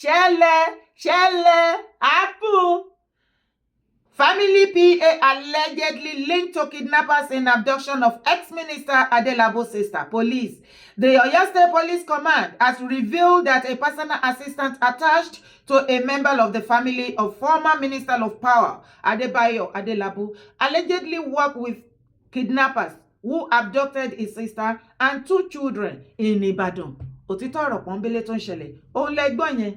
Shele, Apple. Family PA allegedly linked to kidnappers in abduction of ex-minister Adelabu's sister. Police. The Oyo State Police Command has revealed that a personal assistant attached to a member of the family of former Minister of Power, Adebayo Adelabu, allegedly worked with kidnappers who abducted his sister and 2 children in Ibadan. Òtítọ́ ọ̀rọ̀ pọ́nbélé tó ń ṣẹlẹ̀. Òun lẹ gbọ́ yẹn.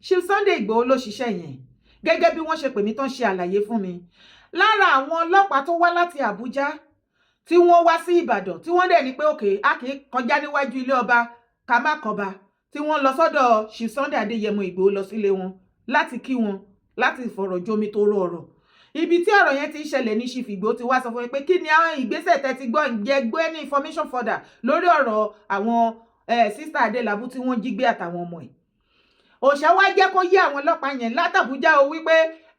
Chief Sunday Igboho ló ṣiṣẹ́ yẹn. Gẹ́gẹ́ bí wọ́n ṣe pè mí tán ṣe àlàyé fún mi. Lára àwọn ọlọ́pàá tó wá láti Àbújá tí wọ́n wá sí Ìbàdàn tí wọ́n dẹ̀ ní pé òkè a kì í kọjá níwájú ilé ọba ká má kọba tí wọ́n lọ sọ́dọ̀ Chief Sunday Adéyẹmọ Ìgbòho lọ sílé wọn láti kí wọn láti fọ̀rọ̀ jomi tó rọ̀ ọ̀rọ̀. Ibi tí ọ̀rọ̀ yẹn ti ń ṣẹlẹ̀ ní Chief Ìgbòho ti wá sọ fún mi pé kí ni àwọn ìgbésẹ̀ tẹ́ ti gbọ́ ǹjẹ́ gbé ní information further lórí ọ̀rọ̀ àwọn sister Adelabu tí wọ́n jí gbé àtàwọn ọmọ ẹ̀. Òṣà wá jẹ́ kó yé àwọn ọlọ́pàá yẹn látàbújá o wípé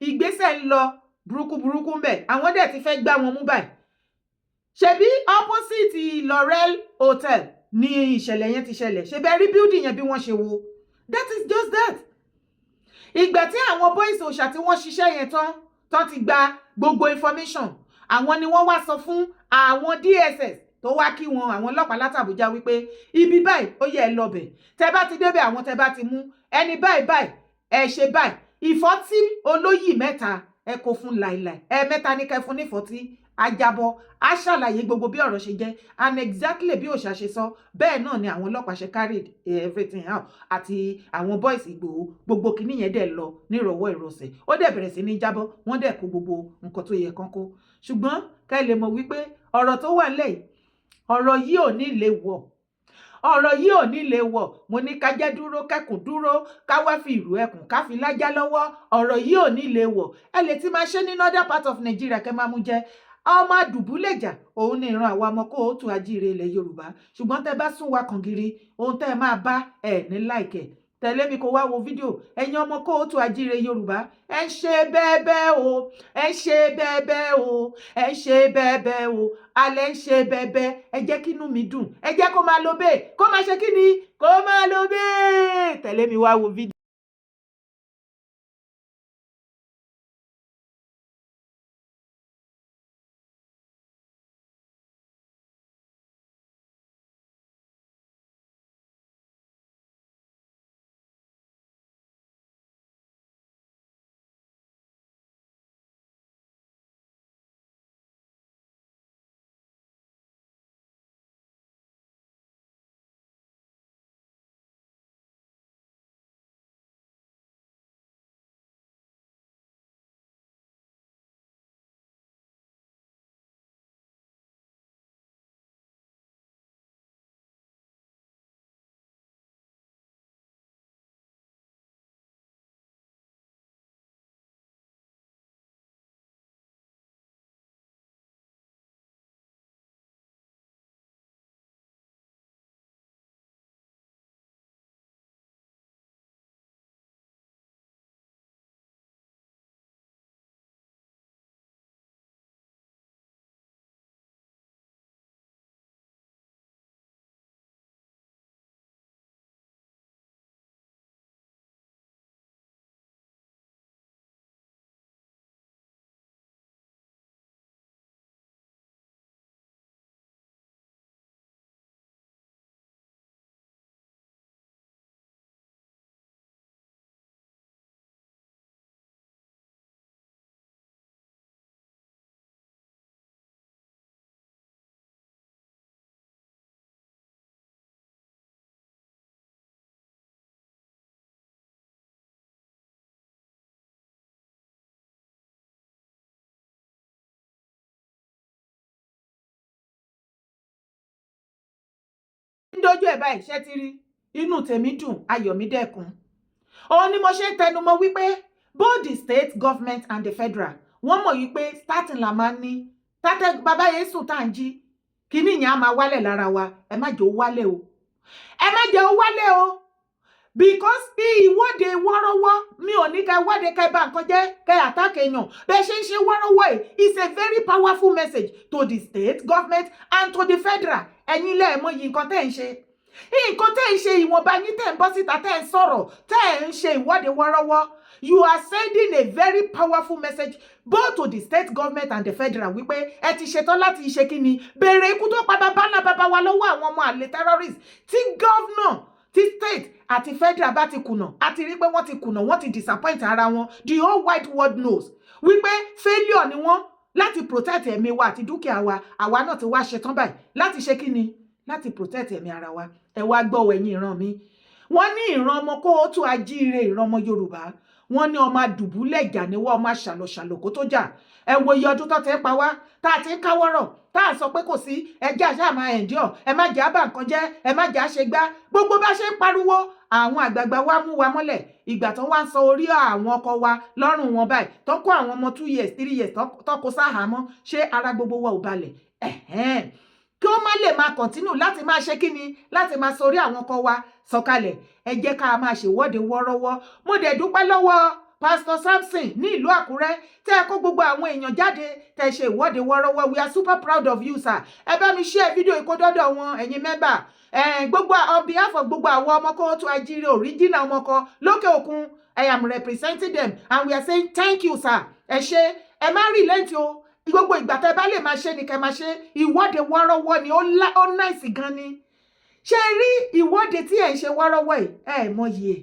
ìgbésẹ̀ ń lọ burúkú ń bẹ̀ àwọn dẹ̀ ti fẹ́ gbá wọn mú báyìí. Ṣebí opposite Laurel Hotel ni ìṣẹ̀lẹ̀ yẹn ti ṣẹlẹ̀. Ṣebí rí building yẹn bí wọ́n ṣe wo. That is just that. Ìgbà tí àwọn boys òṣà tí wọ́n ṣiṣẹ́ yẹn tán ti gba gbogbo information àwọn ni wọ́n wá sọ fún àwọn DSS tó wá kí wọn àwọn ọlọ́pàá látàbújá wípé ibi báyìí ó yẹ ẹ lọbẹ̀ tẹ́ bá ti débẹ̀ àwọn tẹ́ bá ti mú ẹni báyìí ẹ ṣe báyìí ìfọ́tí olóyì mẹ́ta ẹ kò fún láìláì mẹ́ta ní kẹ́ fún nífọ́tí ajábọ̀ á ṣàlàyé gbogbo bí ọ̀rọ̀ ṣe jẹ́ and exactly bí òṣà ṣe sọ bẹ́ẹ̀ náà ni àwọn ọlọ́pàá ṣe carried everything out àti àwọn boys Ìgbòho gbogbo kìíní yẹn dẹ̀ lọ nírọ̀wọ́ ìrọ̀sẹ̀ ó dẹ̀ bẹ̀rẹ̀ sí ní jábọ́ wọ́n dẹ̀ kó gbogbo nǹkan tó yẹ kán kó ṣùgbọ́n ká lè mọ̀ wípé ọ̀rọ̀ tó wà nílẹ̀ yìí ọ̀rọ̀ yìí ò ní lè wọ̀ ọ̀rọ̀ yìí ò ní lè wọ̀ mo ní ká jẹ́ dúró kẹ́kùn dúró ká wá fi ìrù ẹkùn ká fi lájá lọ́wọ́ ọ̀rọ̀ yìí ò ní lè wọ̀ ẹ lè ti máa ṣe ní northern part of Nigeria kẹ́ máa mú jẹ ọmọ àdùbúlẹ̀jà òun ni ìran àwa ọmọ kóòtù ajíire ilẹ̀ Yorùbá ṣùgbọ́n tẹ́ bá sún wa kàngiri ohun tẹ́ ẹ máa bá ẹ̀ ní láìkẹ̀ tẹ̀lé mi kó wá wo fídíò ẹ̀yin ọmọ kóòtù ajíire Yorùbá ẹ ṣe bẹ́ẹ̀bẹ́ o ẹ ṣe bẹ́ẹ̀bẹ́ o ẹ ṣe bẹ́ẹ̀bẹ́ o alẹ́ ń ṣe bẹ́ẹ̀bẹ́ ẹ jẹ́ kínú mi dùn ẹ jẹ́ kó máa lo bẹ́ẹ̀ kó máa ṣe kí ni kó máa lo bẹ́ẹ̀ tẹ̀lé mi wá wo fídíò. Dójú ẹ̀ báyìí ṣẹ́ ti rí inú tèmi dùn ayọ̀ mi dẹ́kun òun ni mo ṣe ń tẹnumọ́ wípé both the state government and the federal wọ́n mọ̀ wípé starting la máa ń ní tátẹ́ bàbá Yésù tá à ń jí kíní yẹn á máa wálẹ̀ lára wa ẹ má jẹ́ ó wálẹ̀ o ẹ má jẹ́ ó wálẹ̀ o because ìwọ́de wọ́rọ́wọ́ mi ò ní ká wọ́de ká bá nǹkan jẹ́ ká àtàkì èèyàn bẹ́ẹ̀ ṣe ń ṣe wọ́rọ́wọ́ yìí is a very powerful message to the state government and to the federal ẹ̀yin lẹ́ẹ̀mọ́ yìí nǹkan tẹ́ ń ṣe nǹkan tẹ́ ń ṣe ìwọ̀nba yín tẹ́ ń bọ́ síta tẹ́ ń sọ̀rọ̀ tẹ́ ń ṣe ìwọ́de wọ́rọ́wọ́. You are sending a very powerful message both to the state government and the federal wípé ẹ ti ṣetán láti ṣe kí ni bèrè ikú tó pa bàbá ńlá bàbá wa lọ́wọ́ àwọn ọmọ àlè terrorists tí governor tí state àti federal bá ti kùnà àti rí pé wọ́n ti kùnà wọ́n ti disappoint ara wọn. The whole wide world knows wípé failure ni wọ́n láti protect ẹ̀mí wa àti dúkìá wa. Àwa náà ti wá ṣetán báyìí láti ṣe kí ni láti protect ẹ̀mí ara wa. Ẹ wá gbọ́ ẹ̀yin ìran mi. Wọ́n ní ìran ọmọ kóòtù ajíire ìran ọmọ Yorùbá. Wọ́n ní ọmọ àdùbúlẹ̀ ìjà ni wọ́n ọmọ ṣàlọ̀ṣàlọ̀ kó tó jà. Ẹ wo iye ọdún tó ti ń pa wá tá a ti ń káwọ́rọ̀ tá a sọ pé kò sí ẹjẹ́ àṣà máa endure ẹ má jẹ́ àbá nǹkan jẹ́ ẹ má jẹ́ àṣegbá gbogbo bá ṣe ń pariwo àwọn àgbààgbà wa mú wa mọ́lẹ̀ ìgbà tó wá ń sọ orí àwọn ọkọ wa lọ́rùn wọn báyìí tó kó àwọn ọmọ 2 years 3 years tó kó sáhàámọ́ ṣé ara gbogbo wa ò balẹ̀ kí ó má lè máa kọ̀ntínú láti máa ṣe kíni láti máa sọ orí àwọn ọkọ wa sọ̀kalẹ̀ ẹ jẹ́ ká máa ṣèwọ́de wọ́rọ́wọ́. Mo dẹ̀ dúpẹ́ lọ́wọ́ Pastor Samson ní ìlú Àkúrẹ́ tẹ́ ẹ kó gbogbo àwọn èèyàn jáde tẹ́ ṣe ìwọ́de wọ́rọ́wọ́. We are super proud of you sir. Ẹ bá mi share fídíò ìkódọ́dọ̀ wọn ẹ̀yin mẹ́bà gbogbo on behalf of gbogbo àwọn ọmọ kóòtù ajíire original ọmọkọ lókè òkun. I am representing them and we are saying thank you sir. Ẹ ṣé ẹ má relent o gbogbo ìgbà tẹ́ bá lè máa ṣe ni kẹ́ máa ṣe ìwọ́de wọ́rọ́wọ́ ni ó nice gan ni. Ṣé rí ìwọ́de tí ẹ̀ ń ṣe wọ́rọ́wọ́ yìí ẹ mọyì ẹ̀.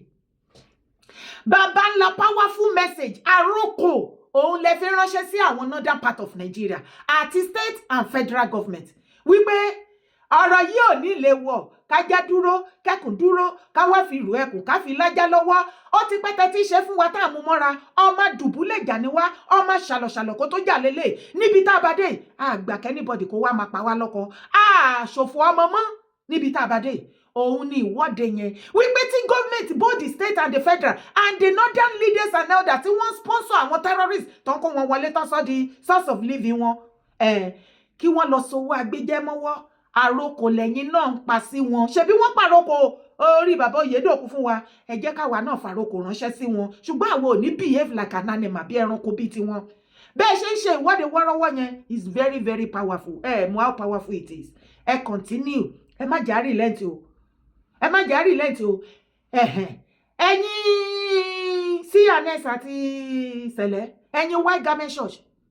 Bàbá ńlá powerful message àròkò òun lè fi ránṣẹ́ sí àwọn northern part of Nigeria àti state and federal government wípé ọ̀rọ̀ yìí ò ní lè wọ̀ kájá dúró kẹ́kùn dúró káwá fi rù ẹkùn ká fi lájá lọ́wọ́. Ó ti pẹ́tẹ́ tí ṣe fún wa tá a mú mọ́ra ọmọ dùbúlẹ̀ jà ní wá ọmọ ṣàlọ̀ṣàlọ̀ kó tó jà lélẹ̀ níbi tá a bá dé àgbà kẹ́nìbọ̀dì kó wá máa pa wá lọ́kọ àṣòfò ọmọ mọ́ níbi tá a bá dé. Òun ni ìwọ́de yẹn wípé tí government both the state and the federal and the northern leaders and elders tí wọ́n sponsor àwọn terrorists tó ń kó wọn wọlé tó sọ di source of living wọn kí wọ́n lọ sowó agbẹjẹmọ́wọ́ àròkò lẹ́yìn náà ń pa sí wọn. Ṣebí wọ́n pàròkò orí bàbá Oyèdòkun fún wa ẹ jẹ́ káwa náà fàròkò ránṣẹ́ sí wọn ṣùgbọ́n àwọn ò ní behave like an animal bí ẹranko bíi tiwọn. Bẹ́ẹ̀ ṣe ń ṣe ìwọ́de wọ́rọ́wọ́ yẹn is very very powerful. Mọ how powerful it is. Ẹ continue ẹ má jà relent o ẹ má jà relent o. Ẹ̀yin CNS àti Sẹ̀lẹ̀ ẹ̀yin white garment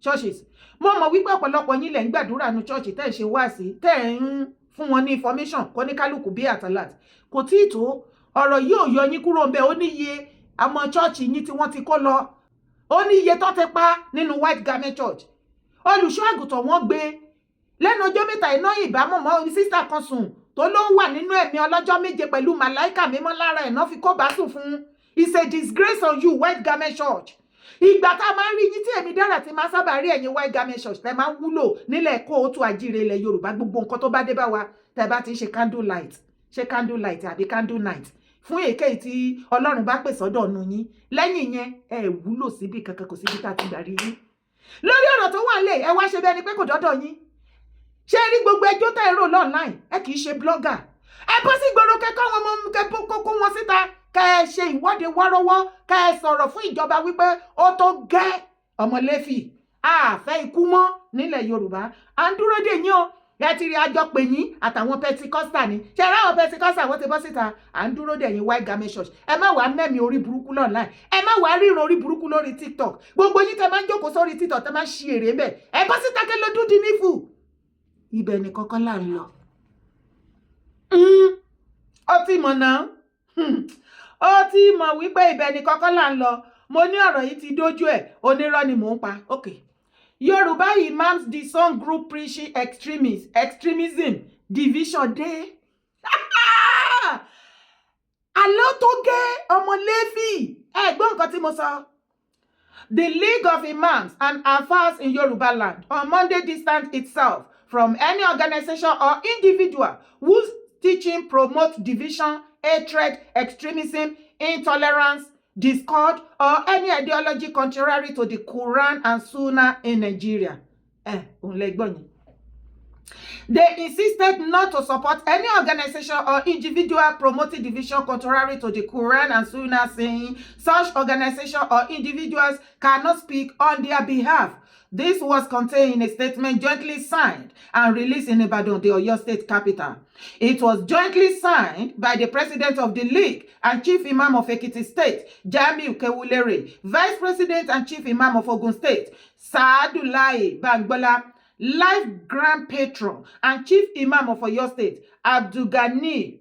churches mo mọ̀ wípé ọ̀pọ̀lọpọ̀ yín lẹ̀ ń gbàdúrà nu church tẹ́ ẹ̀ ṣe wá sí tẹ́ ẹ̀ ń fún wọn ní information kọ́ ní kálukú bí àtàlát kò tí ì tó ọ̀rọ̀ yìí ò yọ yín kúrò ń bẹ̀ ó níye àwọn church yín tí wọ́n ti kó lọ ó ní iye tó ti pa nínú white garment church. Olùṣọ́ àgùntàn wọ́n gbé lẹ́nu ọjọ́ mẹ́ta iná ìbámu mọ́ sísà kan sùn tó ló wà nínú ẹ̀mí ọlọ́jọ́ méje pẹ̀lú màláìkà mímọ́ lára ẹ̀ náà fi kó bá sùn fún. It's a disgrace on you white garment church. Ìgbà tá a máa ń rí yín tí èmi dára ti máa sábà rí ẹ̀yin white garment church tẹ́ máa ń wúlò nílẹ̀ kóòtù ajíire ilẹ̀ Yorùbá gbogbo nǹkan tó bá dé bá wa tẹ́ bá ti ń ṣe candle light àbí candle night fún èkéyìí tí Ọlọ́run bá pè sọ́dọ̀ ọ̀nù yín lẹ́yìn yẹn ẹ wúlò síbi kankan kò síbi tá a ti gbà rí yín. Lórí ọ̀rọ̀ tó wà lẹ̀ ẹ wá ṣe bẹ́ẹ̀ ni pé kò dọ́dọ̀ yín. Ṣé rí gbogbo ẹjọ́ tẹ́ ẹ rò online ẹ kì í ṣe blogger. Ẹ bọ́ sí gbòòrò kẹ́kọ́ wọn mọ́ kẹ́kọ́ kó wọn síta kẹ́ ẹ ṣe ìwọ́de wọ́rọ́wọ́ kẹ́ ẹ sọ̀rọ̀ fún ìjọba wípé ó tó gẹ́ ọmọ Léfì àfẹ́ ikú mọ́ nílẹ̀ Yorùbá à ń dúró dè yín o. Ẹ ti rí àjọ pè yín àtàwọn Pentecostal ni ṣe ara àwọn Pentecostal wọ́n ti bọ́ síta à ń dúró dè yín white garment church. Ẹ má wàá mẹ́mí orí burúkú online ẹ má wàá ríran orí burúkú lórí TikTok gbogbo yín tẹ máa ń jókòó sórí TikTok tẹ máa ń ṣí èrè bẹ́ẹ̀ ẹ bọ́ síta kẹ́ ló dún dín nífù ibẹ̀ ni kọ́kọ́ là ń lọ. Ó ti mọ̀ náà ó ti mọ̀ wípé ibẹ̀ ni kọ́kọ́ là ń lọ. Mo ní ọ̀rọ̀ yìí ti dójú ẹ̀ onírọ́ ni mò ń pa. Okay. Yorùbá imams disown group preaching extremism division dé. Àlọ́ tó gẹ́ ọmọ Léfì gbọ́ nǹkan tí mo sọ. The League of Imams and Alfas in Yoruba land on Monday distanced itself from any organization or individual whose teaching promotes division, hatred, extremism, intolerance, discord, or any ideology contrary to the Quran and Sunnah in Nigeria. Òun lè gbọ́ yín. They insisted not to support any organization or individual promoting division contrary to the Quran and Sunnah, saying such organization or individuals cannot speak on their behalf. This was contained in a statement jointly signed and released in Ibadan, the Oyo State capital. It was jointly signed by the President of the League and Chief Imam of Ekiti State, Jamiu Kewulere, Vice President and Chief Imam of Ogun State, Saadulaye Bangbola, Life Grand Patron and Chief Imam of Oyo State, Abdulgani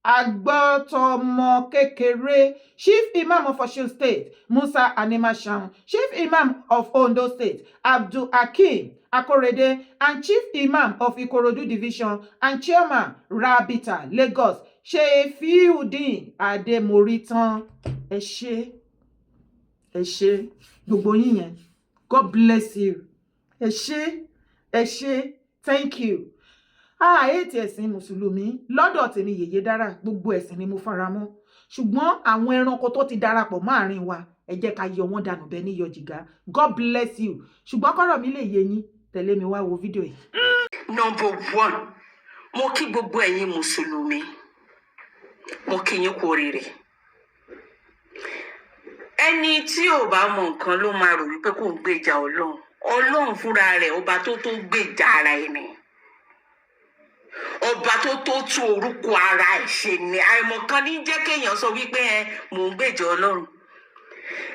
Agbotomo Kekere, Chief Imam of Osun State, Musa Animashan, Chief Imam of Ondo State, Abdul Hakim Akorede, and Chief Imam of Ikorodu Division and Chairman Rabita Lagos, Shefiudin Ademoritan. Ẹ ṣé, gbogbo yín yẹn. God bless you. Ẹ ṣé, thank you. Ètì ẹ̀sìn mùsùlùmí lọ́dọ̀ tèmi yèyé dára, gbogbo ẹ̀sìn ni mo fara mọ́. Ṣùgbọ́n àwọn ẹranko tó ti darapọ̀ máàrin wa, ẹ jẹ́ ká yọ wọ́n dànù bẹ́ẹ̀ ní yọ jìgá. God bless you. Ṣùgbọ́n kọ́rọ̀ mi lè yé yín, tẹ̀lé mi wá wo fídíò yìí. Number one, mo kí gbogbo ẹ̀yin mùsùlùmí, mo kí yín kú oríire. Ẹni tí ò bá mọ nǹkan ló máa rò wípé kò ń gbèjà Ọlọ́run. Ọlọ́run fúnra rẹ̀ ọba tó gbèjà ara ẹni. Ọba tó tú orúkọ ara ẹ̀ ṣe ni. Àìmọ̀kan ní jẹ́ kéèyàn sọ wípé mò ń gbèjà Ọlọ́run.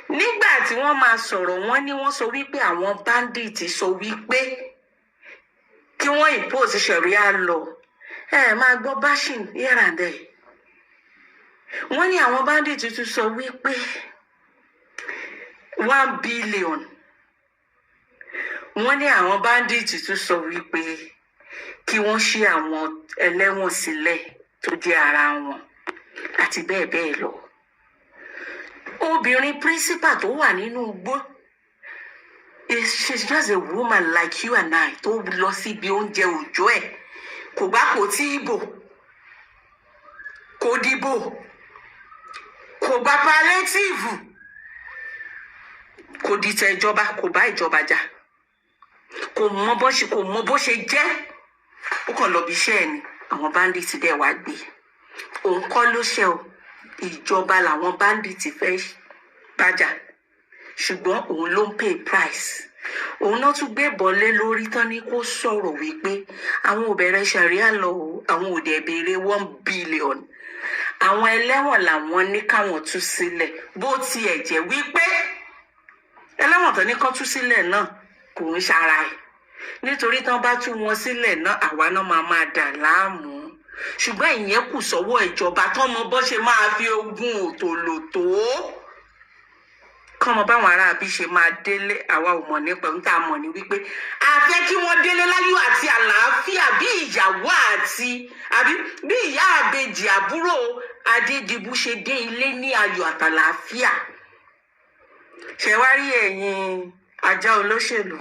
Nígbà tí wọ́n máa sọ̀rọ̀ wọ́n sọ wípé àwọn bandit sọ wípé kí wọ́n impose Sharia law. Máa gbọ́ bashing here and there. Wọ́n ní àwọn bandit tún sọ wípé 1 billion. Wọ́n ní àwọn bandit tún sọ wípé kí wọ́n ṣí àwọn ẹlẹ́wọ̀n sílẹ̀ tó jẹ́ ara wọn àti bẹ́ẹ̀ bẹ́ẹ̀ lọ. Obìnrin principal tó wà nínú igbó, she's just a woman like you and I tó lọ síbi oúnjẹ òòjọ́ ẹ̀, kò bá kò tí ìbò, kò dìbò, kò bá palliative, kò dìtẹ̀ ìjọba, kò bá ìjọba jà, kò mọ bó ṣe jẹ́, ó kàn lọ bí iṣẹ́ ẹ̀ ni àwọn bandit dẹ̀ wá gbé. Òun kọ́ ló ṣe o, ìjọba làwọn bandit fẹ́ bájà, ṣùgbọ́n òun ló ń pay price. Òun náà tún gbé bọ́lé lórí tán ní kó sọ̀rọ̀ wípé àwọn ò bẹ̀rẹ̀ Sharia law, àwọn ò dẹ̀ béèrè 1 billion. Àwọn ẹlẹ́wọ̀n làwọn ní káwọn tú sílẹ̀, bó tiẹ̀ jẹ́ wípé ẹlẹ́wọ̀n tó ní kán tú sílẹ̀ náà kò ń ṣara ẹ̀, nítorí tán bá tú wọn sílẹ̀ náà àwa náà máa dà láàmú. Ṣùgbọ́n ìyẹn kù sọ́wọ́ ìjọba tán mọ bó ṣe máa fi ogun òtòlótó, kán mọ báwọn aráabí ṣe máa délé. Àwa ò mọ̀ nípa ohun tá a mọ̀ ní wípé a fẹ́ kí wọ́n délé láyọ̀ àti àlàáfíà bí ìyàwó àbí bí ìyá àbèjì àbúrò Adédìbú ṣe dé ilé ní ayọ̀ àtàlàáfíà. Ṣé wá rí ẹ̀yin ajá olóṣèlú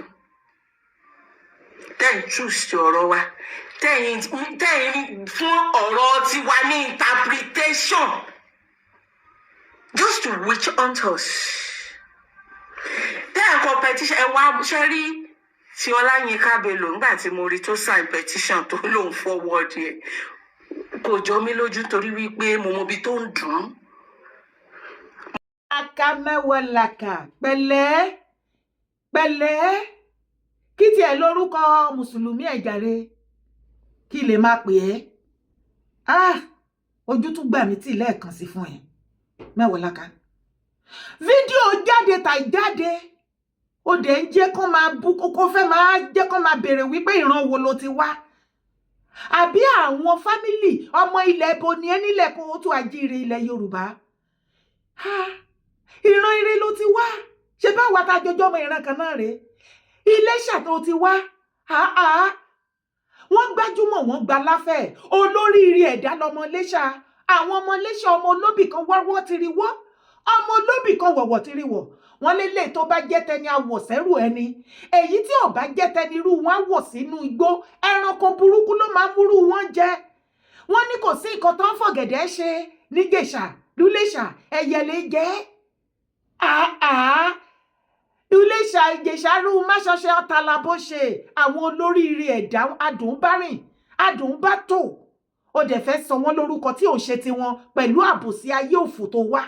tẹ́yìn choose ọ̀rọ̀ wa, tẹ́yìn fún ọ̀rọ̀ tiwa ní interpretation just to witch hunt us. Tẹ́yìn competition ẹ wá ṣe rí tí Ọláyínká Bello nígbà tí mo rí tó sign petition tó lòun forward yẹn, kò jọ mí lójú torí wípé mo mọ ibi tó ń dùn. Akamẹ́wọ̀làkà pẹ̀lẹ́ kí tiẹ̀ lórúkọ mùsùlùmí ẹ̀ jàre, kí lè máa pè ẹ́. Ojú tún gbà mí tì lẹ́ẹ̀kan sí fún ẹ Mẹ́wọ̀làkà. Fídíò jáde tàì jáde, ó dẹ̀ ń jẹ́ kán máa bú, kó fẹ́ máa jẹ́ kán máa béèrè wípé ìran wo ló ti wá, àbí àwọn fámìlì ọmọ ilẹ̀ ibo ni ẹ nílẹ̀ kó tó àjíire ilẹ̀ Yorùbá. Ìran ire ló ti wá, ṣe bá wa ta jọjọ́ ọmọ ìran kan náà rèé. Iléṣà tó ti wá, wọ́n gbájúmọ̀, wọ́n gba láfẹ̀, olóríire ẹ̀dá lọmọ Iléṣà. Àwọn ọmọ Iléṣà ọmọ olóbì kan wọ́wọ́ tiri wọ́, ọmọ olóbì kan wọ̀wọ̀ tiri wọ̀. Wọ́n lélẹ̀ tó bá jẹ́ tẹni awọ̀ sẹ́rù ẹni, èyí tí ò bá jẹ́ tẹni irú wọn wọ̀ sínú igbó. Ẹranko burúkú ló máa múrú wọn jẹ. Wọ́n ní kò sí nǹkan tó ń fọ̀gẹ̀dẹ̀ ṣe níjẹ̀ṣà lúléṣà, ẹyẹlé jẹ́. ilé ìṣàrú máṣọṣẹ ọ̀tàlà bó ṣe àwọn olóríire ẹ̀dá adùnbárìn adùnbátò ó dẹ̀ fẹ́ sọ wọ́n lórúkọ tí ò ṣe tiwọn pẹ̀lú àbòsí ayé òfò tó wá.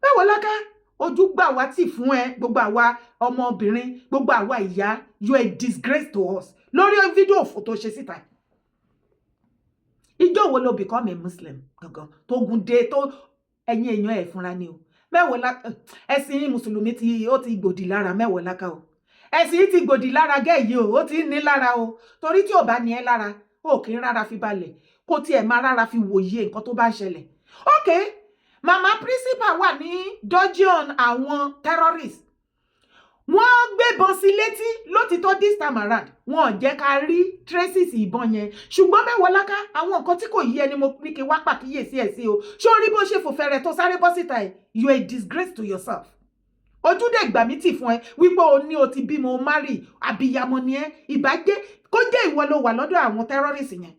Mẹ́wọ̀ọ́láká ojú gbà wá tì fún ẹ gbogbo àwa ọmọbìnrin gbogbo àwa ìyá you are a disgrace to us lórí fídíò òfò tó ṣe síta. Ìjọ́ wo lo become a Muslim gangan tó gun dé tó ẹ̀yin èèyàn ẹ̀ fúnra ni o. Mẹ́wọ̀ọ́láká ẹ̀sìn mùsùlùmí ó ti gbòdì lára Mẹ́wọ̀ọ́láká o ẹ̀sìn ti gbòdì lára gẹ́yìí o ó ti ní lára o torí tí ò bá ní ẹ lára ó kì í rárá fi balẹ̀ kó tiẹ̀ máa rárá fi wòye nǹkan tó bá ń ṣẹlẹ̀. Okay, mama principal wà ní dungeon àwọn terrorists wọ́n gbébọn sí létí lótìtọ́ this time around wọ́n jẹ́ ká rí traces ìbọn yẹn ṣùgbọ́n Mẹ́wọ̀ọ́láká àwọn nǹkan tí kò yí ẹni mo ní kí wá pàkíyèsí ẹ̀ sí o ṣé o rí bó ṣe fòfẹ́rẹ́ tó sáré bọ́ síta ẹ̀ you are a disgrace to yourself. Ojúde ìgbà mi tì fún ẹ wípé o ní o ti bímọ o marry àbíyamọ ni ẹ ìbàjẹ́ kó jẹ́ ìwọ ló wà lọ́dọ̀ àwọn terrorists yẹn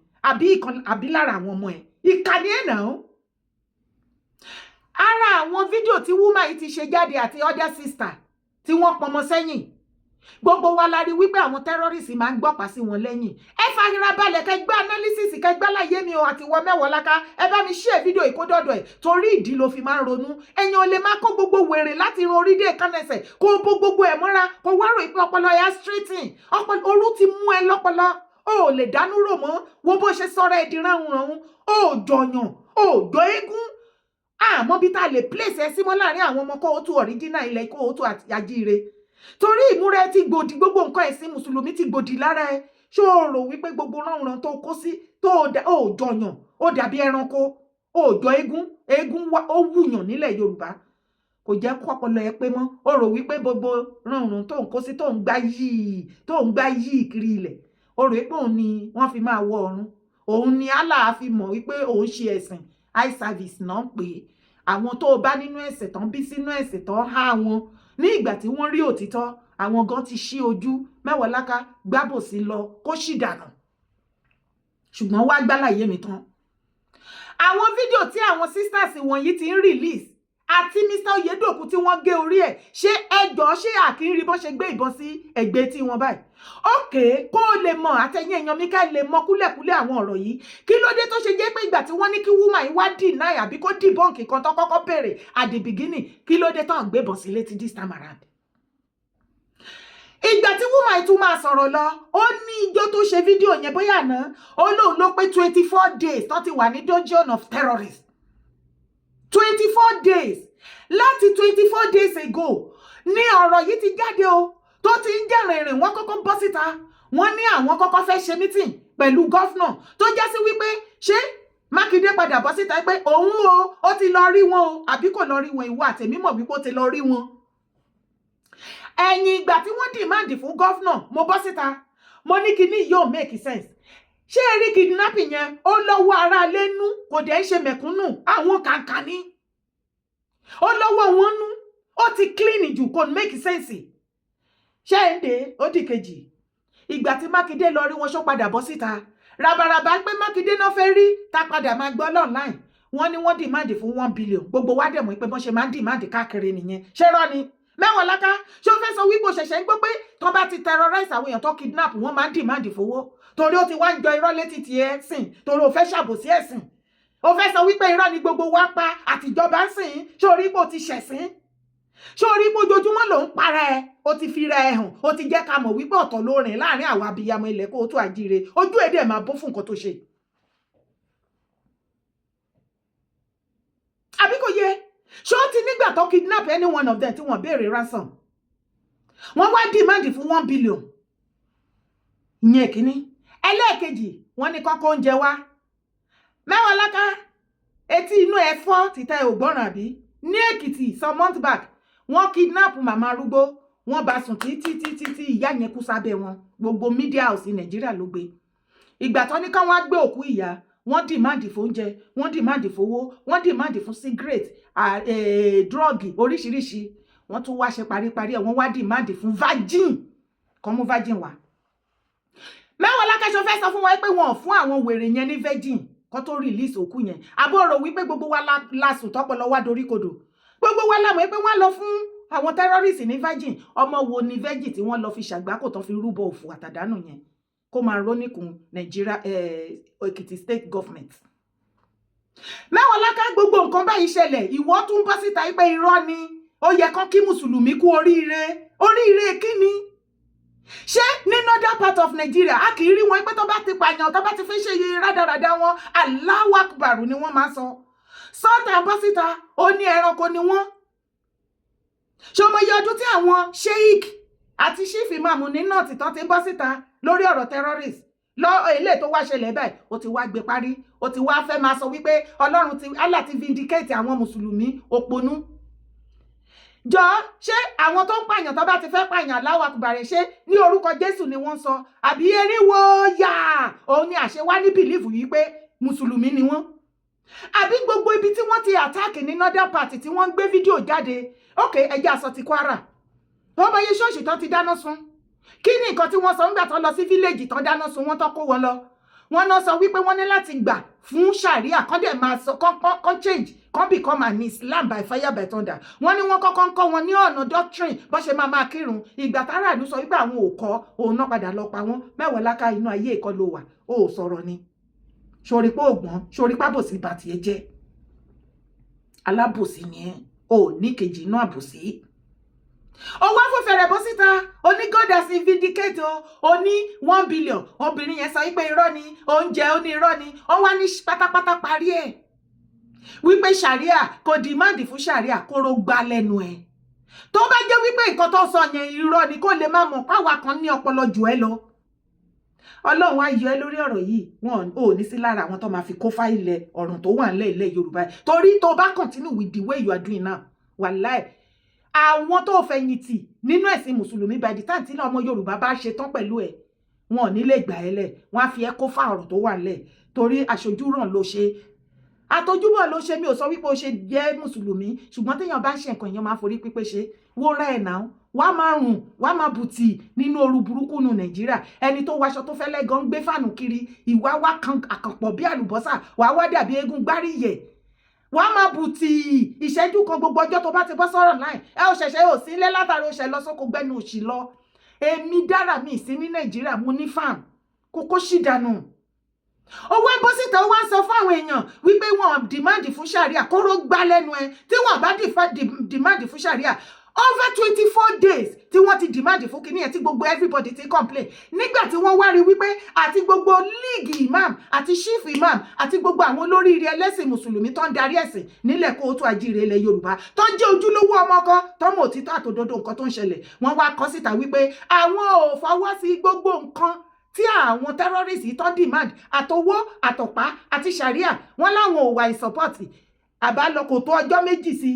àbí lára àwọn ọmọ ẹ ìkànnì ẹ̀ náà. Ara àwọn fídíò tí woman yìí ti ṣe jáde àti other sister tí wọ́n pọmọ sẹ́yìn gbogbo wa la rí wípé àwọn terrorists máa ń gbọ́pàá sí wọn lẹ́yìn. Ẹ fàyèrè balẹ̀ kẹ́ gbá analysis kẹ́ gbá láyé mi o àti wọ Mẹ́wọ̀ọ́láká ẹ bá mi share fídíò ìkódọ́dọ̀ ẹ̀ torí ìdí ló fi máa ń ronú ẹ̀yin ò lè máa kó gbogbo wèrè láti ran orí dé kánẹsẹ̀ kó bó gbogbo ẹ̀ mọ́ra kó wá rò pé ọpọlọ ya straighten orú ti mú ẹ lọ́pọlọ o ò lè dánú rò mọ́ wo bó ṣe sọ̀rọ̀ ẹ̀ di ránhunrànhun o ò jọyàn o ò jọ eégún àmọ́ bí tá a lè place ẹ símọ́ láàrin àwọn ọmọ kó o tún original ilẹ̀ kó o tún àjíire torí ìmúra ẹ ti gbòdì gbogbo nǹkan ẹ̀sìn mùsùlùmí ti gbòdì lára ẹ ṣé o rò wípé gbogbo ránran tó kó sí tó o jọyàn ó dàbí ẹranko ó jọ eégún ó wùyàn nílẹ̀ Yorùbá kò jẹ́ kó ọpọlọ ẹ pé mọ́ ó rò wípé gbogbo ránran tó ń kó sí tó ń gbá yìí kiri ilẹ̀ ó rò wípé òun ni wọ́n fi máa wọ ọ̀run òun ni Allah fi mọ̀ wípé òun ṣe ẹ̀sìn eye service náà pé àwọn tó bá nínú ẹ̀ṣẹ̀ tán bí sínú ẹ̀ṣẹ̀ tán há wọn ní ìgbà tí wọ́n rí òtítọ́ àwọn gan ti ṣí ojú Mẹ́wọ̀ọ́láká gbábòsí lọ kó sì dànù ṣùgbọ́n wá gbálàyé mi tán. Àwọn fídíò tí àwọn sisters wọ̀nyí ti ń release àti Mr. Oyedoku tí wọ́n gé orí ẹ̀ ṣé ẹjọ́ ṣé àkínrí bó ṣe gbé ìbọn sí ẹ̀gbẹ́ tí wọ́n báyìí. Okay, kó o lè mọ̀ àtẹ̀yìn èèyàn mi ká lè mọ̀ kúlẹ̀kúlẹ̀ àwọn ọ̀rọ̀ yìí kí ló dé tó ṣe jẹ́ pé ìgbà tí wọ́n ní kí woman yìí wá deny àbí kó debunk kan tó kọ́kọ́ bẹ̀rẹ̀ at the beginning kí ló dé tó ń gbébọn sí létí this time around. Ìgbà tí woman yìí tún máa sọ̀rọ̀ lọ ó ní ijó tó ṣe fídíò yẹn bóyá àná ó lóun ló pé 24 days tó ti wà ní dungeon of terrorists 24 days láti 24 days ago ní ọ̀rọ̀ yìí ti jáde o tó ti ń jẹ́ rìnrìn wọ́n kọ́kọ́ bọ́ síta wọ́n ní àwọn kọ́kọ́ fẹ́ ṣe meeting pẹ̀lú gọ́fúnà tó já sí wípé ṣé Mákindé padà bọ́ síta pé òun ó ti lọ rí wọn o àbí kò lọ rí wọn ìwọ àtẹ̀mí mọ̀ wípé ó ti lọ rí wọn. Ẹ̀yìn ìgbà tí wọ́n dìmáàdì fún gọ́fúnà mo bọ́ síta mo ní kíní yóò make sense ṣé ẹ rí kidnapping yẹn ó lọ́wọ́ ara lẹ́nu kò dẹ̀ ń ṣe mẹ̀kúnnù àwọn kàǹkà ní ó lọ́wọ́ wọn nú ó ti clean jù kò make sense ṣé ń dé ó di kejì ìgbà tí Mákindé lọ rí wọn ṣó padà bọ́ síta rabaraba pé Mákindé náà fẹ́ rí tá padà máa gbọ́ online wọ́n ní wọ́n dìmáàdì fún 1 billion gbogbo wa dẹ̀ mọ̀ pé bọ́n ṣe máa ń dìmáàdì káàkiri nìyẹn ṣé rọ́ ni Mẹ́wọ̀ọ́láká ṣé o fẹ́ sọ wípé ṣẹ̀ṣẹ̀ ń gbọ́ pé tó bá ti terrorize àwọn èèyàn tó kidnap wọ́n máa ń dìmáàdì fowó torí ó ti wá ń jọ irọ́ létí ti ẹ̀sìn torí ó fẹ́ ṣàbòsí ẹ̀sìn ó fẹ́ sọ wípé irọ́ ni gbogbo wa pa àtijọba ń sìn ṣé orí pò ti ṣẹ̀sìn ṣé orí pò ojoojúmọ́ ló ń para ẹ ó ti fi ra ẹ hàn ó ti jẹ́ ká mọ̀ wípé ọ̀tọ̀ ló rìn láàrin àwọn abiyamọ ilẹ̀ kó tó àjíire ojú èdè máa bó fún nǹkan tó ṣe. àbí kò yẹ ṣé ó ti nígbà tó kidnap any one of them tí wọ́n béèrè ransom wọ́n wá demand fún 1 billion ìyẹn kìíní ẹlẹ́ẹ̀kejì wọ́n ní kọ́kọ́ oúnjẹ wá Mẹ́wọ̀ọ́láká etí inú ẹ fọ́ títà ògbọ́ràn àbí ní Èkìtì some months back wọ́n kidnap màmá arúgbó wọ́n bá sùn títí ìyá yẹn kú sábẹ́ wọn gbogbo media house ní Nàìjíríà ló gbé ìgbà tó ní káwọn á gbé òkú ìyá wọ́n dìmáàdì fún oúnjẹ wọ́n dìmáàdì fowó wọ́n dìmáàdì fún cigarette drug oríṣiríṣi wọ́n tún wá ṣe paríparí ẹ̀ wọ́n wá dìmáàdì fún virgin kan mú virgin wá Mẹ́wọ̀ọ́láká ṣó fẹ́ sọ fún wọn pé wọn ò fún àwọn wèrè yẹn ní virgin kó tó release òkú yẹn àbọ̀rọ̀ wípé gbogbo wa lásùn tọ́pọ̀lọ wá dorí kodò gbogbo wa lámọ̀ pé wọ́n lọ fún àwọn terrorist ní virgin ọmọ wo ni virgin tí wọ́n lọ fi ṣàgbákò tán fi rúbọ òfò àtàdánù yẹn kó máa rónìkùn Nàìjíríà Èkìtì state government. Mẹ́wọ̀ọ́láká gbogbo nǹkan báyìí ṣẹlẹ̀ ìwọ tún bọ́ síta pé irọ́ ni ó yẹ kán kí mùsùlùmí kú oríire kíni. Ṣé ní northern part of Nigeria a kì í rí wọn pé tó bá ti pààyàn tó bá ti fi ṣe iye rádaràda wọn Allahu Akbar ni wọ́n máa sọ sọ́ọ̀tà bọ́ síta ó ní ẹranko ni wọ́n. Ṣé ọmọ iye ọdún tí àwọn sheik àti chief imam ní north tán ti bọ́ síta lórí ọ̀rọ̀ terrorist lọ ilé tó wá ṣẹlẹ̀ báyìí ó ti wá gbé parí ó ti wá fẹ́ máa sọ wípé Allah ti vindicate àwọn mùsùlùmí òpònú. Jọ ṣé àwọn tó ń pààyàn tó bá ti fẹ́ pààyàn Allahu Akbar ṣé ní orúkọ Jésù ni wọ́n sọ àbí eriwo yà òun ni àṣewá ní bìlífù yìí pé mùsùlùmí ni wọ́n àbí gbogbo ibi tí wọ́n ti àtáàkì ní northern party tí wọ́n ń gbé fídíò jáde ẹjẹ́ aṣọ ti Kwara wọ́n bá yé ṣọ́ọ̀ṣì tán ti dáná sun kí ni nǹkan tí wọ́n sọ nígbà tán lọ sí fíléèjì tán dáná sun wọ́n tán kó wọn lọ wọ́n náà sọ wípé wọ́n ní láti gbà fún sharia kán dẹ̀ máa sọ kán change kán become an Islam by fire by thunder wọ́n ní wọ́n kọ́kọ́ ń kọ́ wọn ní ọ̀nà doctrine bó ṣe máa kírun ìgbà tára ìlú sọ wípé àwọn ò kọ́ òun náà padà lọ pa wọ́n Mẹ́wọ̀ọ́láká inú ayé ìkọ́ ló wà ó sọ̀rọ̀ ni sori pé ògbọ́n sori pábòsí bá tiẹ̀ jẹ́ alábòsí ni ẹ́ ò ní kejì inú àbòsí. Owó afọ́fẹ́rẹ́ bọ́ síta oní God has vindicate o ní 1 billion obìnrin yẹn sọ wípé irọ́ ni oúnjẹ ó ní irọ́ ni ó wá ní pátápátá parí ẹ̀ wípé sharia kò dìmáàdì fún sharia kóró gbá lẹ́nu ẹ̀ tó bá jẹ́ wípé nǹkan tó sọ yẹn irọ́ ni kó lè má mọ̀ páwa kan ní ọpọlọ jù ẹ́ lọ. Ọlọ́run á yọ ẹ́ lórí ọ̀rọ̀ yìí wọn ò ní sí lára àwọn tó máa fi kó fáìlẹ̀ ọ̀ràn tó wà nílẹ̀ ilẹ̀ Yorùbá torí tó bá continue with the way you are doing now wàláì àwọn tó fẹ̀yìntì nínú ẹ̀sìn mùsùlùmí by the time tí ọmọ Yorùbá bá ṣe tán pẹ̀lú ẹ̀ wọn ò ní lè gbà ẹ́ lẹ̀ wọ́n á fi ẹ́ kó fá ọ̀rọ̀ tó wà nílẹ̀ torí aṣojúràn ló ṣe àtọjúbọ̀ ló ṣe mi ò sọ wípé ó ṣe jẹ́ mùsùlùmí ṣùgbọ́n téèyàn bá ń ṣe nǹkan èèyàn máa forí pípé ṣe wó ra ẹ̀ náà wá máa rùn wá máa bùtì nínú ooru burúkú nu Nàìjíríà ẹni tó waṣọ tó fẹ́lẹ́ gan gbé fàánù kiri ìwà wá kan àkànpọ̀ bí àlùbọ́sà wàá wá dàbí eégún gbáríyẹ̀ wá máa bùtì ìṣẹ́jú kan gbogbo ọjọ́ tó bá ti bọ́ sọ̀rọ̀ láì ẹ ò ṣẹ̀ṣẹ̀ ò sí ilé látàrí ó ṣẹ lọ sóko gbẹ́nu òṣì lọ èmi dára mi sí ní Nàìjíríà mo ní fáàm kókó sì dànù owó ẹbọ síta wá sọ fún àwọn èèyàn wípé wọn dìmáàdì fún sharia kóró gbá lẹ́nu ẹ tí wọn bá dìmáàdì fún sharia over 24 days tí wọ́n ti dìmáàdì fún kíní ẹ̀ tí gbogbo everybody ti complain nígbà tí wọ́n wá rí wípé àti gbogbo league imam àti chief imam àti gbogbo àwọn olóríire ẹlẹ́sìn mùsùlùmí tó ń darí ẹ̀sìn nílẹ̀ kóòtù àjíire ilẹ̀ Yorùbá tó ń jẹ́ ojúlówó ọmọ kan tó mọ̀ òtítọ́ àtòdodo nǹkan tó ń ṣẹlẹ̀ wọ́n wá kọ síta wípé àwọn ò fọwọ́ sí gbogbo nǹkan tí àwọn terrorists tó demand àtowó àtọ̀pá àti sharia wọ́n láwọn ò wà ìsọpọ́tì àbálọ kò tó ọjọ́ méjì sí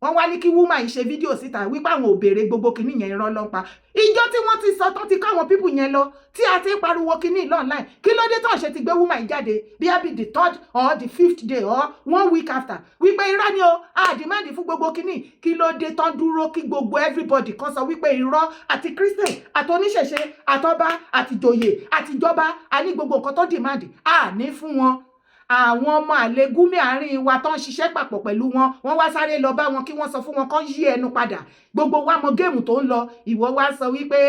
wọ́n wá ní kí woman yìí ṣe fídíò síta wípé àwọn ò béèrè gbogbo kinní yẹn irọ́ ló ń pa ìjọ tí wọ́n ti sọ tán ti káwọn pípù yẹn lọ tí a ti pariwo kinní online kí ló dé tó ṣe ti gbé woman yìí jáde bí i the 3rd or the 5th day or 1 week after wípé irọ́ ni o àdìmáàdì fún gbogbo kinní kí ló dé tán dúró kí gbogbo everybody kan sọ wípé irọ́ àti Christian àti oníṣẹ̀ṣe àtọba àtìjòyè àtìjọba a ní gbogbo nǹkan tó dìmáàdì à ní fún wọn àwọn ọmọ àlegúnmí àárín wa tó ń ṣiṣẹ́ papọ̀ pẹ̀lú wọn wọ́n wá sáré lọ bá wọn kí wọ́n sọ fún wọn kán yí ẹnu padà gbogbo wa mọ géèmù tó ń lọ ìwọ wá sọ wípé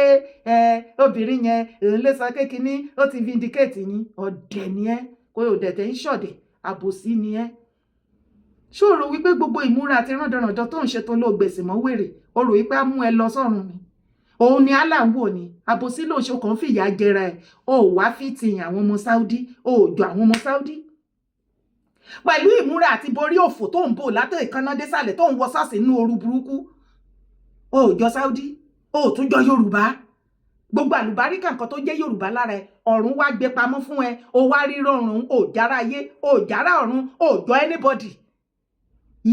obìnrin yẹn òun lè sọ kékiní ó ti vindicate yín ọ̀dẹ̀ ni ẹ́ kó o dẹ̀ tẹ̀ ń ṣọ̀dẹ̀ àbòsí ni ẹ́ ṣòro wípé gbogbo ìmúra àti rándanràndan tó ń ṣe tó ló gbèsè mọ́ wèrè o rò wípé á mú ẹ lọ sọ́run ni òun ni Allah ń wò ní àbòsí ló ń ṣe kàn fìyà jẹra ẹ o wá fi tìyàn àwọn ọmọ Saudi o jọ àwọn ọmọ Saudi pẹ̀lú ìmúra àti borí òfò tó ń bò látọ̀ ìkànnà désàlẹ̀ tó ń wọ sọ́ọ̀sì inú ooru burúkú o jọ Saudi o tún jọ Yorùbá gbogbo àlùbáríkà nǹkan tó jẹ́ Yorùbá lára ẹ ọ̀run wá gbé pamọ́ fún ẹ o wá rí rọrùn o jára ayé o jára ọ̀run o jọ anybody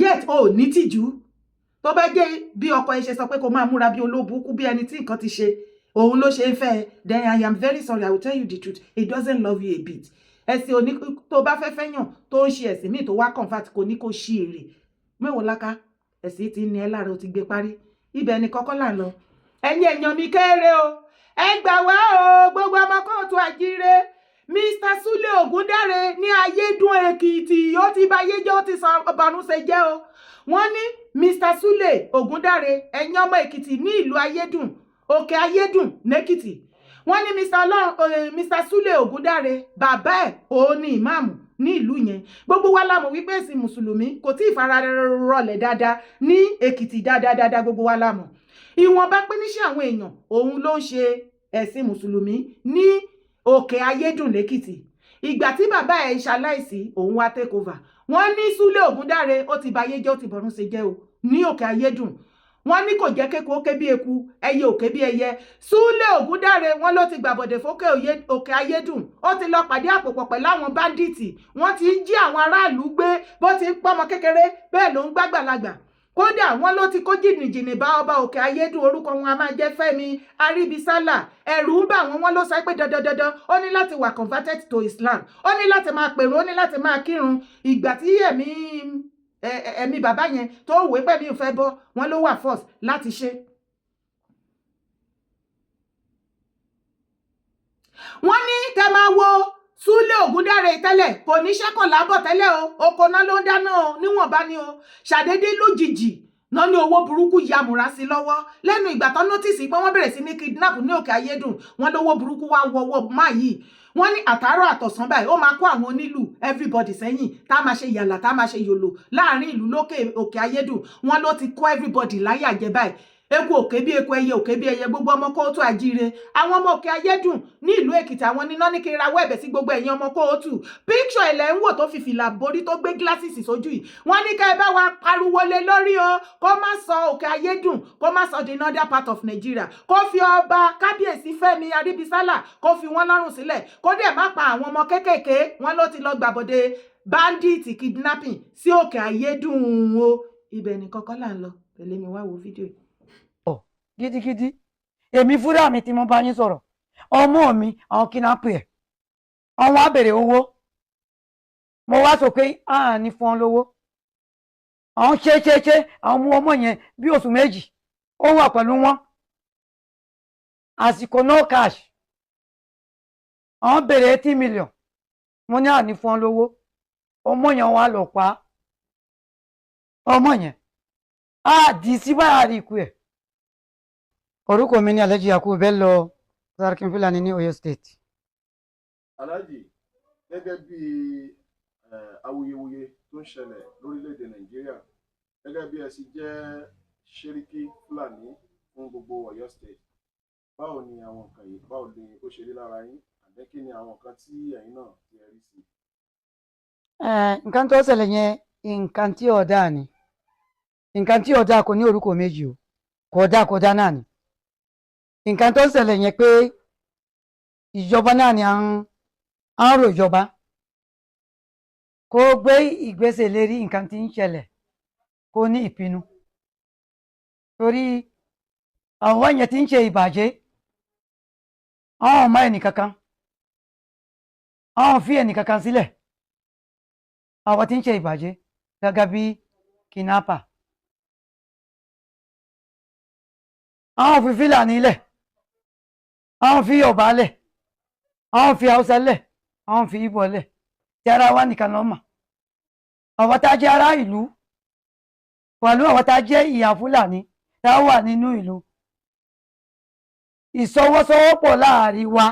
yet o ní tìjú tó bá jẹ́ bí ọkọ ẹ ṣe sọ pé kó máa múra bí olóbùkú bí ẹni tí nǹkan ti ṣe òun ló ṣe ń fẹ́ then I am very sorry I will tell you the truth he doesn't love you a bit ẹ̀sìn òní tó bá fẹ́ fẹ́yàn tó ń ṣe ẹ̀sìn míì tó wá convert kò ní kó ṣí èrè Mẹ́wọ̀ọ́láká ẹ̀sìn ti ní ẹ lára ó ti gbé parí ibẹ̀ ni kọ́kọ́ là ń lọ ẹ̀yin èèyàn mi kéré o ẹ gbà wá o gbogbo ọmọ kóòtù àjíire Mr. Sule Ogundare ní Ayédùn Èkìtì ó ti bayé jẹ́ ó ti san ọbànúṣe jẹ́ o. Wọ́n ní Mr. Sule Ogundare ẹ̀yin ọmọ Èkìtì ní ìlú Ayédùn Òkè Ayédùn n'Èkìtì. Wọ́n ní Mr. Sule Ogundare bàbá ẹ̀ òun ni ìmáàmù ní ìlú yẹn. Gbogbo wa la mọ̀ wípé ẹ̀sìn mùsùlùmí kò tí ì fara rọlẹ̀ dáadáa ní Èkìtì dáadáa gbogbo wa la mọ̀. Ìwọ̀nba píníṣẹ́ àwọn èèyàn òun ló ń ṣe ẹ̀sìn mùsùlùmí ní Òkè Ayédùn l'Èkìtì. Ìgbà tí bàbá ẹ̀ ṣaláìsí òun wá take over. Wọ́n ní Sule Ogundare ó ti bayé jẹ́ ó ti bọ̀rún ṣe jẹ́ o ní Òkè Ayédùn. Wọ́n ní kò jẹ́ kéku ó ké bí eku ẹyẹ òkè bí ẹyẹ. Sule Ogundare wọ́n ló ti gbàbọ̀dẹ̀ fókè Òkè Ayédùn. Ó ti lọ pàdé àpòpọ̀ pẹ̀lú àwọn báńdíìtì. Wọ́n ti ń jí àwọn aráàlú gbé bó ti ń pọ́mọ kékeré bẹ́ẹ̀ ló ń gbàgbàlagbà. Kódà wọ́n ló ti kó jìnnìjìnnì bá ọba Òkè Ayédùn orúkọ wọn a máa jẹ́ Fẹ́mi Arìbísálà. Ẹ̀rù ń bà wọ́n ló sọ pé dandan ó ní láti wà converted to Islam. Ó ní láti máa pèrò ó ní láti máa kírun. Ìgbà tí ẹ̀mí bàbá yẹn tó wé pẹ̀lú ìfẹ́ bọ́ wọ́n ló wà force láti ṣe. Wọ́n ní kẹ́ máa wo Sule Ogundare tẹ́lẹ̀ kò ní ṣẹ́kọ̀ lábọ̀ tẹ́lẹ̀ o oko náà ló ń dáná o níwọ̀nba ni o ṣàdédé lójijì náà ní owó burúkú yamùrá sí lọ́wọ́ lẹ́nu ìgbà tán nọ́tìsì pé wọ́n bẹ̀rẹ̀ sí ní kidnap ní Òkè Ayédùn wọ́n lówó burúkú wá wọ́wọ́ máa yìí. Wọ́n ní àtàárọ̀ àtọ̀sán báyìí ó máa kó àwọn onílù everybody sẹ́yìn tá máa ṣe yàlà tá máa ṣe yòlò láàrin ìlú lókè Òkè Ayédùn. Wọ́n ló ti kó everybody láyà jẹ báyìí. Eku òkè bí eku ẹyẹ òkè bí ẹyẹ gbogbo ọmọ kóòtù àjíire. Àwọn ọmọ Òkè Ayédùn ní ìlú Èkìtì àwọn níná ní kí n rawọ́ ẹ̀bẹ̀ sí gbogbo ẹ̀yin ọmọ kóòtù. Picture ẹ̀lẹ́ ń wò tó fi fìlà borí tó gbé gíláàsì sójú yìí. Wọ́n ní ká ẹ bá wa pariwo lé lórí o kó má sọ Òkè Ayédùn kó má sọ the northern part of Nigeria. Kó fi ọba kábíyèsí Fẹ́mi Arìbísálà kó fi wọ́n lọ́rùn sílẹ̀ kó dẹ̀ má pa àwọn ọmọ kéékèèké. Wọ́n ló ti lọ gbàbọ̀dé bandit kidnapping sí Òkè Ayédùn o. Ibẹ̀ ni kọ́kọ́ là ń lọ tẹ̀lé mi wá wo fídíò yìí. Gidigidi èmi fúnra mi tí mo bá yín sọ̀rọ̀ ọmọ mi àwọn kidnapper ẹ̀ àwọn á bèrè owó mo wá sọ pé a ní fún ọ lówó àwọn ṣe àwọn mú ọmọ yẹn bí oṣù méjì ó wà pẹ̀lú wọn àsìkò no cash àwọn bèrè 80 million mo ní a ní fún ọ lówó ọmọ yẹn wà lọ pa ọmọ yẹn a dì sí báyà rí ikú ẹ̀. Orúkọ mi ni Alhaji Yakubu Bello Sarkin Fulani ní Ọ̀yọ́ State. Alhaji, gẹ́gẹ́ bí awuyewuye tó ń ṣẹlẹ̀ lórílẹ̀‐èdè Nàìjíríà gẹ́gẹ́ bí ẹ sì jẹ́ Ṣẹ́ríkí Fúlàní fún gbogbo Ọ̀yọ́ State, báwo ni àwọn nǹkan yìí báwo ni ó ṣe rí lára yín àbẹ́ kí ni àwọn nǹkan tí ẹ̀yin náà ti rí sí? Nǹkan tó ṣẹlẹ̀ yẹn nǹkan tí ó dáa ni nǹkan tí ó dáa kò ní orúkọ méjì o kò dáa náà ni. Nǹkan tó ń ṣẹlẹ̀ yẹn pé ìjọba náà ni à ń rò ìjọba kó gbé ìgbésẹ̀ lérí nǹkan tí ń ṣẹlẹ̀ kó ní ìpinnu torí àwọn yẹn tí ń ṣe ìbàjẹ́ àwọn ọmọ ẹnìkankan àwọn fi ẹnìkankan sílẹ̀ àwọn tí ń ṣe ìbàjẹ́ gẹ́gẹ́ bí kidnapper àwọn fi Fúlàní lẹ̀ àwọn fi Yorùbá lẹ̀ àwọn fi Haúsá lẹ̀ àwọn fi Ìgbò lẹ̀ tí ara wa nìkan ló mọ̀ àwọn tá jẹ́ ará ìlú pẹ̀lú àwọn tá jẹ́ ìyá Fúlàní tá wà nínú ìlú ìsọwọ́sowọ́pọ̀ láàrin wa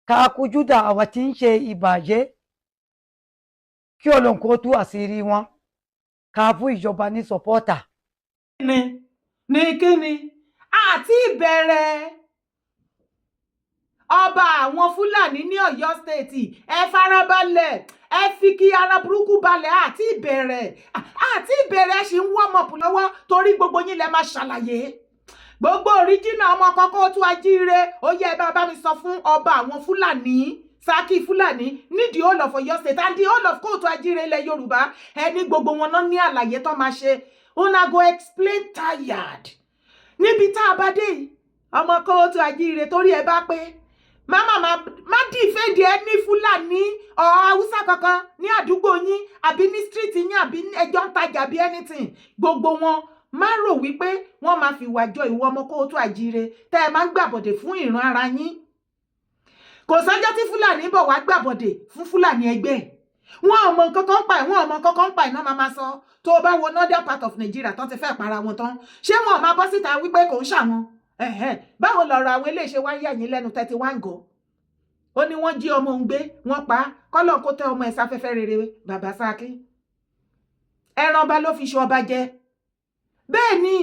ká kojú dá àwọn tí ń ṣe ìbàjẹ́ kí Ọlọ́run kó tú àṣírí wọn ká fún ìjọba ní sọpọ́tà. ní kíni àti ìbẹ̀rẹ̀ ọba àwọn Fúlàní ní Ọ̀yọ́ State ẹ farabalẹ̀ ẹ fi kí ara burúkú balẹ̀ àti ìbẹ̀rẹ̀ ṣì ń warm up lọ́wọ́ torí gbogbo yín lẹ máa ṣàlàyé gbogbo oríjìnà ọmọ kọ́kọ́ tó ajíire ó yẹ ẹ bá mi sọ fún ọba àwọn Fúlàní Saki Fúlàní ní the whole of Ọ̀yọ́ State and the whole of kóòtù ajíire ilẹ̀ Yorùbá ẹni gbogbo wọn náà ní àlàyé tó máa ṣe una go explain tired níbi tá a bá dé ọmọ kóòtù ajíire torí ẹ bá pé má dìfẹ́ǹdì ẹ ní Fúlàní ọ̀ Haúsá kankan ní àdúgbò yín àbí ní street yín àbí ẹjọ́ ń tajà bí anything gbogbo wọn má rò wípé wọ́n máa fi wà jọ ìwọ ọmọ kóòtù àjíire tẹ́ ẹ máa ń gbàbọ̀dè fún ìran ara yín. Kò sọ́jọ́ tí Fúlàní bọ̀ wá gbàbọ̀dè fún Fúlàní ẹgbẹ́ ẹ̀. Wọ́n ò mọ nǹkan kan pa ẹ̀, wọ́n ò mọ nǹkan kan pa ẹ̀ náà máa sọ. Tó o bá wo northern part of Nigeria tán ti fẹ́ para wọn tán, ṣé wọn ò máa bọ́ síta wípé kò ń ṣàwọn? Báwo lọ̀rọ̀ àwọn eléyìí ṣe wá yà yín lẹ́nu 31 gọ̀? Ó ní wọ́n jí ọmọ òun gbé, wọ́n pa á, kọ́lọ̀ kó tẹ ọmọ ẹ̀ sáfẹ́fẹ́ rere bàbá Sákí. Ẹran ọba ló fi ṣe ọba jẹ. Bẹ́ẹ̀ ni,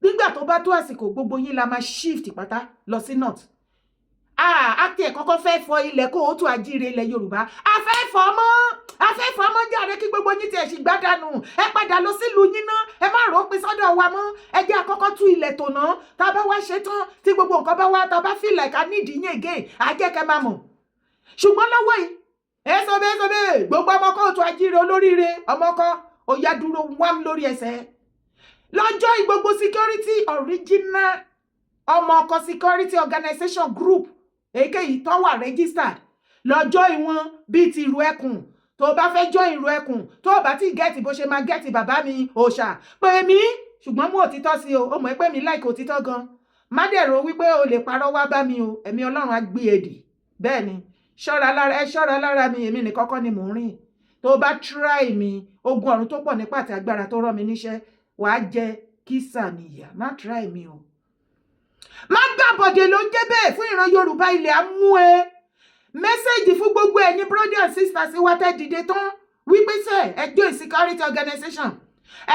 nígbà tó bá tó àsìkò gbogbo yín la máa shift pátá lọ sí north. Àti ẹ̀ kọ́kọ́ fẹ́ fọ ilẹ̀ kóòtù àjíire ilẹ̀ Yorùbá. A fẹ́ fọ ọmọ jáde kí gbogbo yín tiẹ̀ sì gbádànù. Ẹ padà lọ sílùú yín náà, ẹ má rò ó pin sọ́dọ̀ wa mọ́. Ẹ jẹ́ àkọ́kọ́ tú ilẹ̀ tò náà. Tá a bá wá ṣe tán, tí gbogbo nǹkan bá wá, tá a bá feel like I need yín again, á jẹ́ kẹ́ máa mọ̀. Ṣùgbọ́n lọ́wọ́ yìí, ẹ gbogbo ọmọ kóòtù àjíire olóríire, ọmọ kan, ó yá dúró wám lórí ẹsẹ̀. Lọ́jọ́ ìgbogbo security original ọmọ ọkọ̀ security organization group èkéyìí tó wà registered lọ́jọ́ ìwọ̀n bíi ti ìrù ẹkùn. Tó bá fẹ́ jọ ìrù ẹkùn, tó bá ti gẹ́ẹ̀tì bó ṣe máa gẹ́ẹ̀tì bàbá mi òòṣà pé mi, ṣùgbọ́n mú òtítọ́ sí o mọ̀ pé mi like òtítọ́ gan. Má dẹ̀rọ wípé o lè parọ́ wá bá mi o, ẹ̀mí Ọlọ́run á gbé èdì. Bẹ́ẹ̀ ni, ṣọ́ra lára mi, èmi nìkan kọ́ ni mò ń rìn. Tó bá try mi, ogun ọ̀run tó pọ̀ nípa àti agbára tó rán mi níṣẹ́, wàá jẹ kísà níyà. Má try mi o. Má gbàbọ̀dè ló ń jẹ́ bẹ́ẹ̀ fún ìran Yorùbá, ilẹ̀ á mú ẹ. Mẹ́sẹ̀jì fún gbogbo ẹ̀yin brother and sisters wá tẹ́ dìde tán wípé sẹ́ ẹ join security organization.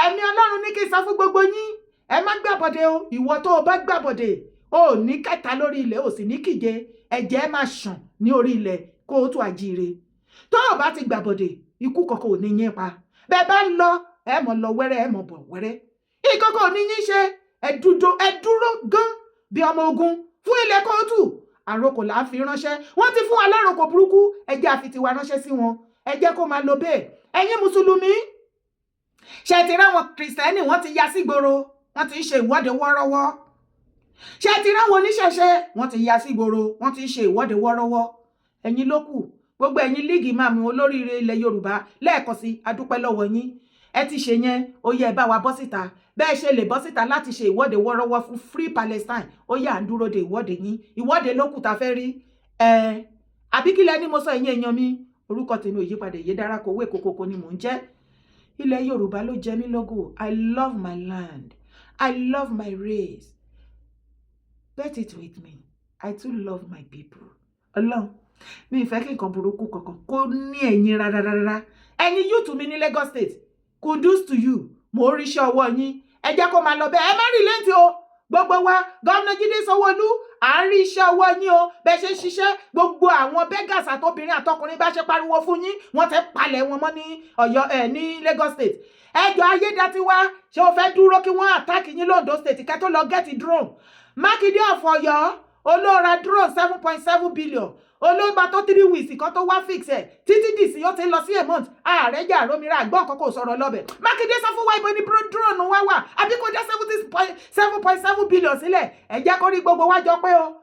Ẹ̀mí Ọlọ́run ní kí n sọ fún gbogbo yín, ẹ má gbàbọ̀dè o. Ìwọ tó o bá gbàbọ̀dè, o ní kẹta lórí ilẹ̀, o sì ní kíje, ẹ̀jẹ̀ máa ṣàn ní orí ilẹ̀ kóòtù àjíire. Tó o bá ti gbàbọ̀dè, ikú kankan ò ní yín pa. Bẹ́ẹ̀ bá ń lọ, ẹ mọ̀ lọ wẹ́rẹ́, ẹ mọ̀ bọ̀ wẹ́rẹ́. Ìkọ̀kọ̀ ò ní yín ṣe, ẹ dúró gan bí ọmọ ogun fún ilẹ̀ kóòtù. Àròkò là á fi ránṣẹ́. Wọ́n ti fún wa láròkò burúkú, ẹ jẹ́ àfi tiwa ránṣẹ́ sí wọn. Ẹ jẹ́ kó máa lọ bẹ́ẹ̀. Ẹ̀yin mùsùlùmí, ṣé ti ráwọn kìrìsìtẹ́nì wọ́n ti ya sígboro, wọ́n ti ń ṣe ìwọ́de wọ́rọ́wọ́. Ṣé ti ráwọn oníṣẹ̀ṣe wọ́n ti ya sígboro, wọ́n ti ń ṣe ìwọ́de wọ́rọ́wọ́. Ẹ̀yin ló kù, gbogbo ẹ̀yin líìgì máàmù olóríire ilẹ̀ Yorùbá, lẹ́ẹ̀kan sí adúpẹ́ lọ́wọ́ yín. Ẹ ti ṣe yẹn, ó yẹ ẹ bá wa bọ́ síta. Bẹ́ẹ̀ ṣe lè bọ́ síta láti ṣe ìwọ́de wọ́rọ́wọ́ fún Free Palestine, ó yà ń dúró de ìwọ́de yín. Ìwọ́de ló kù tá fẹ́ rí. Àbí kí lẹ ní mo sọ ẹ̀yin èèyàn mi? Orúkọ tèmi ò yípadà, Ìyèdára Kòwé Kòkòkò ni mò ń jẹ́. Ilẹ̀ Yorùbá ló jẹ mí lógún. I love my land. I love my race. Bet it with me. I too love my people. Ọlọ́run, mi ì fẹ́ kí nǹkan burúkú kankan kó ní ẹ̀yin rárá. Ẹ̀yin youth mi ní Lagos State, kudos to you. Mo ríṣẹ́ ọwọ́ yín. Ẹ jẹ́ kó máa lọ bẹ́ẹ̀. Ẹ má relent o. Gbogbo wa, Gómìnà Jídé Sanwó-Olú, à ń rí iṣẹ́ ọwọ́ yín o. Bẹ́ẹ̀ ṣe ń ṣiṣẹ́, gbogbo àwọn beggars àtobìnrin àtọkùnrin bá ṣe pariwo fún yín, wọ́n ti palẹ̀ wọn mọ́ ní Ọ̀yọ́ ní Lagos State. Ẹjọ́ Ayédatiwa, ṣé o fẹ́ dúró kí wọ́n attack yín l'Ondo State kẹ́ tó lọ get drone? Mákindé of Ọ̀yọ́, olóra drone 7.7 billion. Olóògbà tó 3 weeks kan tó wá fix ẹ̀ títí dì sí ó ti lọ sí a month. Ààrẹ jà rómìnira àgbọ̀n kan kò sọ̀rọ̀ lọ́bẹ̀. Mákindé sọ fún wa ibo ni drone wá wà, àbí kò já 7.7 billion sílẹ̀. Ẹ jẹ́ kó rí gbogbo wa jọ pé o,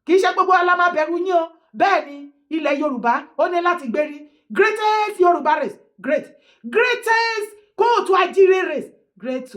kì í ṣe gbogbo alámà bẹ̀rù yín o. Bẹ́ẹ̀ ni ilẹ̀ Yorùbá ó ní láti gbérí. Greatest Yorùbá race, greatest kóòtù àjíire race, great.